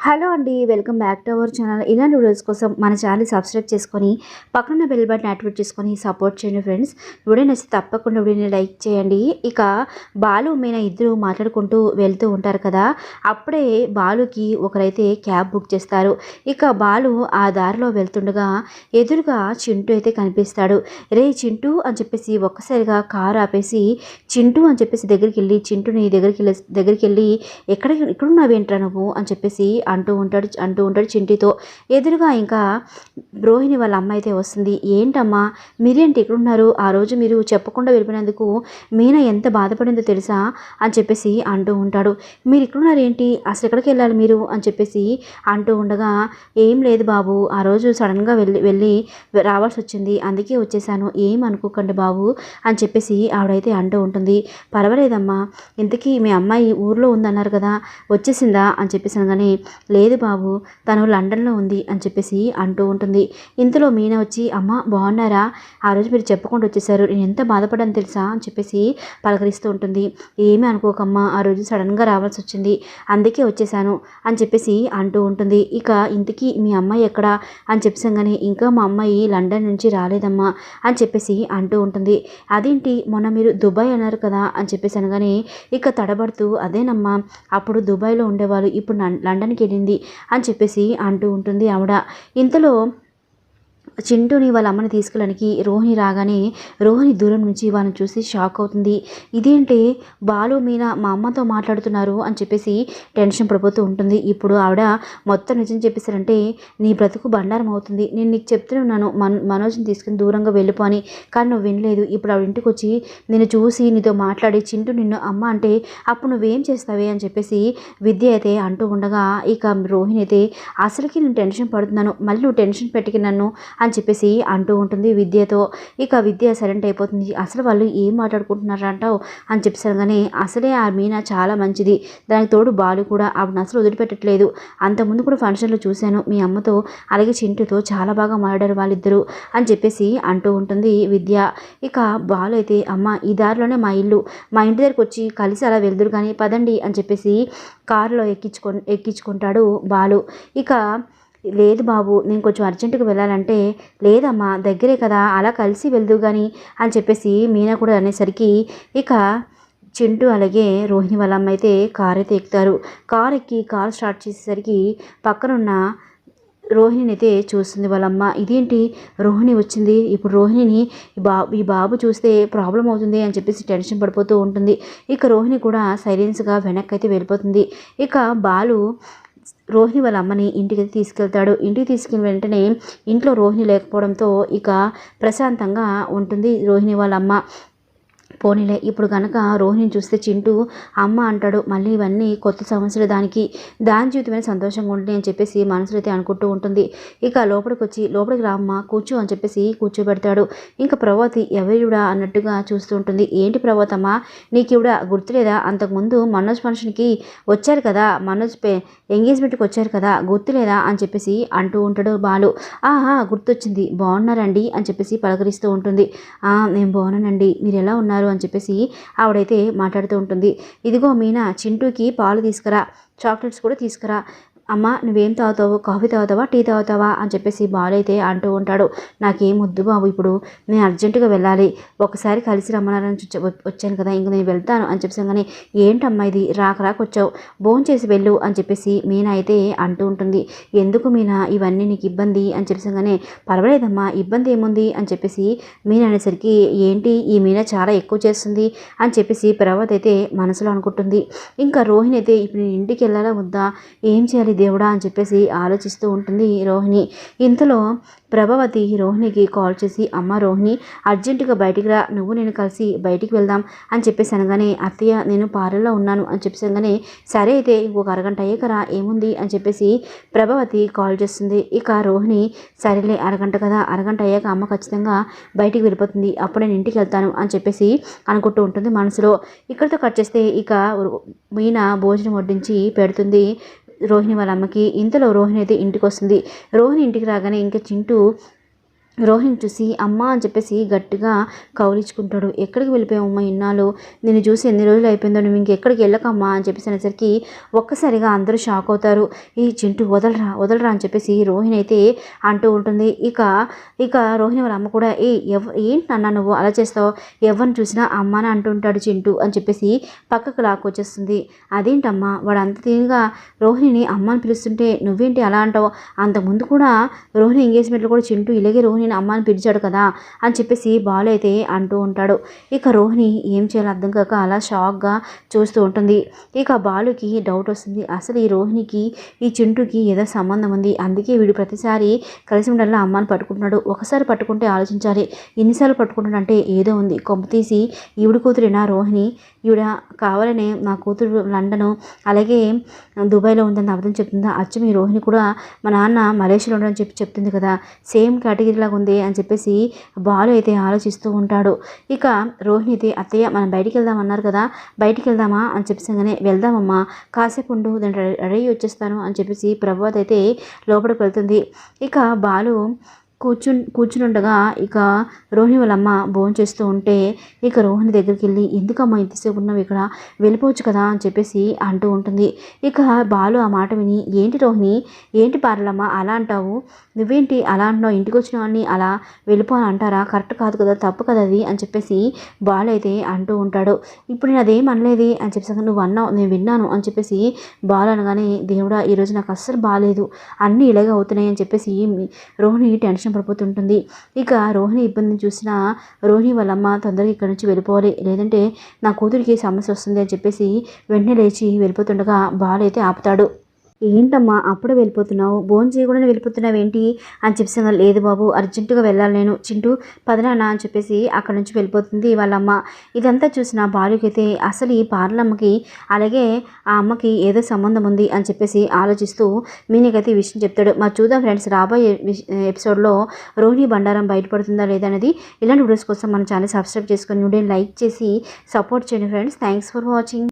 Hello అండి, welcome back to our channel. ఇలాంటి videos కోసం మన ఛానల్ సబ్స్క్రైబ్ చేసుకొని పక్కన బెల్ బటన్ యాక్టివేట్ చేసుకొని సపోర్ట్ చేయండి ఫ్రెండ్స్. వీడియో నచ్చితే తప్పకుండా వీడియోని లైక్ చేయండి. ఇక బాలు మీనా ఇద్దరు మాట్లాడుకుంటూ వెళ్తూ ఉంటారు కదా. అప్పుడే బాలుకి ఒకరైతే క్యాబ్ బుక్ చేస్తారు. ఇక బాలు ఆ దారిలో వెళ్తుండగా ఎదురుగా చింటూ అయితే కనిపిస్తాడు. రే చింటూ అని చెప్పేసి ఒక్కసారిగా కారు ఆపేసి చింటూ అని చెప్పేసి దగ్గరికి వెళ్ళి చింటూని దగ్గరికి వెళ్ళి ఎక్కడున్నావేంట్రా నువ్వు అని చెప్పేసి అంటూ ఉంటాడు చింటితో. ఎదురుగా ఇంకా రోహిణి వాళ్ళ అమ్మ అయితే వస్తుంది. ఏంటమ్మా మీరేంటి ఇక్కడున్నారు? ఆ రోజు మీరు చెప్పకుండా వెళ్ళిపోయినందుకు మీనా ఎంత బాధపడిందో తెలుసా అని చెప్పేసి అంటూ ఉంటాడు. మీరు ఇక్కడున్నారు ఏంటి, అసలు ఎక్కడికి వెళ్ళాలి మీరు అని చెప్పేసి అంటూ ఉండగా, ఏం లేదు బాబు, ఆ రోజు సడన్గా వెళ్ళి రావాల్సి వచ్చింది, అందుకే వచ్చేసాను, ఏం అనుకోకండి బాబు అని చెప్పేసి ఆవిడైతే అంటూ ఉంటుంది. పర్వాలేదమ్మా, ఇంతకీ మీ అమ్మాయి ఊర్లో ఉందన్నారు కదా, వచ్చేసిందా అని చెప్పేసి అనగానే, లేదు బాబు, తను లండన్లో ఉంది అని చెప్పేసి అంటూ ఉంటుంది. ఇంతలో మీనా వచ్చి, అమ్మ బాగున్నారా, ఆ రోజు మీరు చెప్పకుండా వచ్చేసారు, నేను ఎంత బాధపడ్డాను తెలుసా అని చెప్పేసి పలకరిస్తూ ఉంటుంది. ఏమీ అనుకోకమ్మా, ఆ రోజు సడన్గా రావాల్సి వచ్చింది, అందుకే వచ్చేసాను అని చెప్పేసి అంటూ ఉంటుంది. ఇక ఇంతకీ మీ అమ్మాయి ఎక్కడా అని చెప్పేసాగానే, ఇంకా మా అమ్మాయి లండన్ నుంచి రాలేదమ్మా అని చెప్పేసి అంటూ ఉంటుంది. అదేంటి మొన్న మీరు దుబాయ్ అన్నారు కదా అని చెప్పేసి అనగానే, ఇక తడబడుతూ, అదేనమ్మా, అప్పుడు దుబాయ్లో ఉండేవాళ్ళు, ఇప్పుడు లండన్కి వెళ్ళింది అని చెప్పేసి అంటూ ఉంటుంది ఆవిడ. ఇంతలో చింటూని వాళ్ళ అమ్మని తీసుకెళ్ళడానికి రోహిణి రాగానే రోహిణి దూరం నుంచి వాళ్ళని చూసి షాక్ అవుతుంది. ఇదేంటి బాలు మీనా మా అమ్మతో మాట్లాడుతున్నారు అని చెప్పేసి టెన్షన్ పడిపోతూ ఉంటుంది. ఇప్పుడు ఆవిడ మొత్తం నిజం చెప్పేసారంటే నీ బ్రతుకు బండారం అవుతుంది, నేను నీకు చెప్తూనే ఉన్నాను మనోజ్ని తీసుకుని దూరంగా వెళ్ళిపో అని, కానీ నువ్వు వినలేదు. ఇప్పుడు ఆవిడ ఇంటికి వచ్చి నేను చూసి నీతో మాట్లాడి చింటూ నిన్ను అమ్మ అంటే అప్పుడు నువ్వేం చేస్తావే అని చెప్పేసి విద్య అయితే అంటూ ఉండగా, ఇక రోహిణి అయితే అసలుకి నేను టెన్షన్ పడుతున్నాను, మళ్ళీ నువ్వు టెన్షన్ పెట్టుకి నన్ను అని చెప్పేసి అంటూ ఉంటుంది విద్యతో. ఇక విద్య సైలెంట్ అయిపోతుంది. అసలు వాళ్ళు ఏం మాట్లాడుకుంటున్నారంటావు అని చెప్పేసరిగానే, అసలే ఆ మీనా చాలా మంచిది, దానికి తోడు బాలు కూడా ఆవిడని అసలు వదిలిపెట్టట్లేదు, అంతకుముందు కూడా ఫంక్షన్లో చూశాను మీ అమ్మతో అలాగే చింటూతో చాలా బాగా మాట్లాడారు వాళ్ళిద్దరూ అని చెప్పేసి అంటూ ఉంటుంది విద్య. ఇక బాలు అయితే, అమ్మ ఈ దారిలోనే మా ఇల్లు, మా ఇంటి దగ్గరికి వచ్చి కలిసి అలా వెళ్దురు కానీ పదండి అని చెప్పేసి కారులో ఎక్కించుకుంటాడు బాలు. ఇక లేదు బాబు, నేను కొంచెం అర్జెంటుగా వెళ్ళాలంటే, లేదమ్మా దగ్గరే కదా అలా కలిసి వెళ్దు కానీ అని చెప్పేసి మీనా కూడా అనేసరికి, ఇక చింటూ అలాగే రోహిణి వాళ్ళ అమ్మ అయితే కారు అయితే ఎక్కుతారు. కారు ఎక్కి కారు స్టార్ట్ చేసేసరికి పక్కనున్న రోహిణిని అయితే చూస్తుంది వాళ్ళమ్మ. ఇదేంటి రోహిణి వచ్చింది, ఇప్పుడు రోహిణిని ఈ బాబు చూస్తే ప్రాబ్లం అవుతుంది అని చెప్పేసి టెన్షన్ పడిపోతూ ఉంటుంది. ఇక రోహిణి కూడా సైలెన్స్గా వెనక్కి అయితే వెళ్ళిపోతుంది. ఇక బాలు రోహిణి వాళ్ళ అమ్మని ఇంటికి తీసుకెళ్తాడు. ఇంటికి తీసుకెళ్ళిన వెంటనే ఇంట్లో రోహిణి లేకపోవడంతో ఇక ప్రశాంతంగా ఉంటుంది రోహిణి వాళ్ళ అమ్మ. పోనీలే, ఇప్పుడు కనుక రోహిణిని చూస్తే చింటూ అమ్మ అంటాడు, మళ్ళీ ఇవన్నీ కొత్త సమస్యలు, దాని జీవితమైన సంతోషంగా ఉంటుంది అని చెప్పేసి మనసులో అయితే అనుకుంటూ ఉంటుంది. ఇక లోపలికి రామ్మ కూర్చో అని చెప్పేసి కూర్చోబెడతాడు. ఇంకా ప్రభావతి ఎవరివిడా అన్నట్టుగా చూస్తూ ఉంటుంది. ఏంటి ప్రభావతమ్మ, నీకు ఇవిడ గుర్తులేదా, అంతకుముందు మనోజ్ ఫంక్షన్కి వచ్చారు కదా, మనోజ్ ఎంగేజ్మెంట్కి వచ్చారు కదా, గుర్తులేదా అని చెప్పేసి అంటూ ఉంటాడు బాలు. గుర్తొచ్చింది, బాగున్నారండి అని చెప్పేసి పలకరిస్తూ ఉంటుంది. నేను బాగున్నానండి, మీరు ఎలా ఉన్నారు అని చెప్పేసి ఆవిడైతే మాట్లాడుతూ ఉంటుంది. ఇదిగో మీనా, చింటూకి పాలు తీసుకురా, చాక్లెట్స్ కూడా తీసుకురా, అమ్మ నువ్వేం తాగుతావు, కాఫీ తాగుతావా, టీ తాగుతావా అని చెప్పేసి బాలు అయితే అంటూ ఉంటాడు. నాకేం వద్దు బాబు, ఇప్పుడు నేను అర్జెంటుగా వెళ్ళాలి, ఒకసారి కలిసి రమ్మన్నారని వచ్చాను కదా, ఇంక నేను వెళ్తాను అని చెప్పేసి, ఏంటమ్మా ఇది వచ్చావు, భోజనం చేసి వెళ్ళు అని చెప్పేసి మీనా అయితే అంటూ ఉంటుంది. ఎందుకు మీనా ఇవన్నీ నీకు ఇబ్బంది అని చెప్పేసి, పర్వాలేదమ్మా, ఇబ్బంది ఏముంది అని చెప్పేసి మీనా అనేసరికి, ఏంటి ఈ మీనా చాలా ఎక్కువ చేస్తుంది అని చెప్పేసి ప్రభావతి అయితే మనసులో అనుకుంటుంది. ఇంకా రోహిణి అయితే ఇప్పుడు నేను ఇంటికి వెళ్ళాలా వద్దా, ఏం చేయాలి దేవుడా అని చెప్పేసి ఆలోచిస్తూ ఉంటుంది రోహిణి. ఇంతలో ప్రభావతి రోహిణికి కాల్ చేసి, అమ్మ రోహిణి అర్జెంటుగా బయటికి రా, నువ్వు నేను కలిసి బయటికి వెళ్దాం అని చెప్పేసి అనగానే, అత్తయ్య నేను పార్లర్లో ఉన్నాను అని చెప్పేసి అనగానే, సరే అయితే ఇంకొక అరగంట అయ్యాకరా, ఏముంది అని చెప్పేసి ప్రభావతి కాల్ చేస్తుంది. ఇక రోహిణి సరేలే అరగంట కదా, అరగంట అయ్యాక అమ్మ ఖచ్చితంగా బయటికి వెళ్ళిపోతుంది, అప్పుడు నేను ఇంటికి వెళ్తాను అని చెప్పేసి అనుకుంటూ ఉంటుంది మనసులో. ఇక్కడితో కట్ చేస్తే ఇక మీనా భోజనం వడ్డించి పెడుతుంది రోహిణి వాళ్ళ అమ్మకి. ఇంతలో రోహిణి అయితే ఇంటికి వస్తుంది. రోహిణి ఇంటికి రాగానే ఇంకా చింటూ రోహిణి చూసి అమ్మ అని చెప్పేసి గట్టిగా కౌలించుకుంటాడు. ఎక్కడికి వెళ్ళిపోయావమ్మా ఇన్నాళ్ళు, నిన్ను చూసి ఎన్ని రోజులు అయిపోయిందో, నువ్వు ఇంకెక్కడికి వెళ్ళకమ్మా అని చెప్పేసి అనేసరికి ఒక్కసారిగా అందరూ షాక్ అవుతారు. ఈ చింటూ వదలరా వదలరా అని చెప్పేసి రోహిణి అయితే అంటూ ఉంటుంది. ఇక ఇక రోహిణి వాళ్ళ అమ్మ కూడా ఏంటి నాన్న నువ్వు అలా చేస్తావు, ఎవరిని చూసినా అమ్మాని అంటుంటాడు చింటూ అని చెప్పేసి పక్కకు లాక్కొచ్చేస్తుంది. అదేంటమ్మా వాడు అంత తీరుగా రోహిణిని అమ్మ అని పిలుస్తుంటే నువ్వేంటి అలా అంటావు, అంతకుముందు కూడా రోహిణి ఎంగేజ్మెంట్లో కూడా చింటూ ఇలాగే రోహిణిని అమ్మని పిలిచాడు కదా అని చెప్పేసి బాలు అయితే అంటూ ఉంటాడు. ఇక రోహిణి ఏం చేయాలో అర్థం కాక అలా షాక్గా చూస్తూ ఉంటుంది. ఇక బాలుకి డౌట్ వస్తుంది, అసలు ఈ రోహిణికి ఈ చింటూకి ఏదో సంబంధం ఉంది, అందుకే వీడు ప్రతిసారి కలిసి ఉండాలని అమ్మని పట్టుకుంటున్నాడు. ఒకసారి పట్టుకుంటే ఆలోచించాలి, ఎన్నిసార్లు పట్టుకుంటాడంటే ఏదో ఉంది, కొంప తీసి ఈవిడ కూతురేనా రోహిణి, ఈవిడ కావాలనే నా కూతురు లండను అలాగే దుబాయ్లో ఉందని అబద్ధం చెప్తుందా, అచ్చం ఈ రోహిణి కూడా మా నాన్న మలేషియాలో ఉండని చెప్పి చెప్తుంది కదా, సేమ్ కేటగిరీ లాగా ఉంది అని చెప్పేసి బాలు అయితే ఆలోచిస్తూ ఉంటాడు. ఇక రోహిణి అయితే అత్తయ్య మనం బయటికి వెళ్దామన్నారు కదా, బయటికి వెళ్దామా అని చెప్పేసిగానే వెళ్దామమ్మా కాసేపు ఉండు దాన్ని రెడీ వచ్చేస్తాను అని చెప్పేసి ప్రభాత్ అయితే లోపలికి వెళ్తుంది. ఇక బాలు కూర్చునుండగా ఇక రోహిణి వాళ్ళ అమ్మ భోంచేస్తూ ఉంటే ఇక రోహిణి దగ్గరికి వెళ్ళి ఎందుకమ్మా ఇంతసేపు ఉన్నావు ఇక్కడ, వెళ్ళిపోవచ్చు కదా అని చెప్పేసి అంటూ ఉంటుంది. ఇక బాలు ఆ మాట విని ఏంటి రోహిణి, ఏంటి పార్లమ్మ అలా అంటావు, నువ్వేంటి అలా అంటున్నావు, ఇంటికి వచ్చినవన్నీ అలా వెళ్ళిపోని అంటారా, కరెక్ట్ కాదు కదా, తప్పు కదా అది అని చెప్పేసి బాలు అయితే అంటూ ఉంటాడు. ఇప్పుడు నేను అదేం అనలేదు అని చెప్పేసి నువ్వు అన్నావు నేను విన్నాను అని చెప్పేసి బాలు అనగానే దేవుడా ఈరోజు నాకు అస్సలు బాగాలేదు, అన్నీ ఇలాగే అవుతున్నాయి అని చెప్పేసి రోహిణి టెన్షన్ పడిపోతుంటుంది. ఇక రోహిణి ఇబ్బందిని చూసిన రోహిణి వాళ్ళమ్మ తొందరగా ఇక్కడ నుంచి వెళ్ళిపోవాలి, లేదంటే నా కూతురికి సమస్య వస్తుంది అని చెప్పేసి వెంటనే లేచి వెళ్ళిపోతుండగా బాలు అయితే ఆపుతాడు. ఏంటమ్మా అప్పుడే వెళ్ళిపోతున్నావు, భోజనం చేయకుండా వెళ్ళిపోతున్నావు ఏంటి అని చెప్పేసి లేదు బాబు అర్జెంటుగా వెళ్ళాలి నేను, చింటూ పదనాన్న అని చెప్పేసి అక్కడ నుంచి వెళ్ళిపోతుంది వాళ్ళమ్మ. ఇదంతా చూసిన బాలుకైతే అసలు ఈ పార్లమ్మకి అలాగే ఆ అమ్మకి ఏదో సంబంధం ఉంది అని చెప్పేసి ఆలోచిస్తూ మీనికైతే ఈ విషయం చెప్తాడు. మరి చూద్దాం ఫ్రెండ్స్ రాబోయే ఎపిసోడ్లో రోహిణి బండారం బయటపడుతుందా లేదా అనేది. ఇలాంటి వీడియోస్ కోసం మన ఛానల్ సబ్స్క్రైబ్ చేసుకొని వీడియోని లైక్ చేసి సపోర్ట్ చేయండి ఫ్రెండ్స్. Thanks for watching.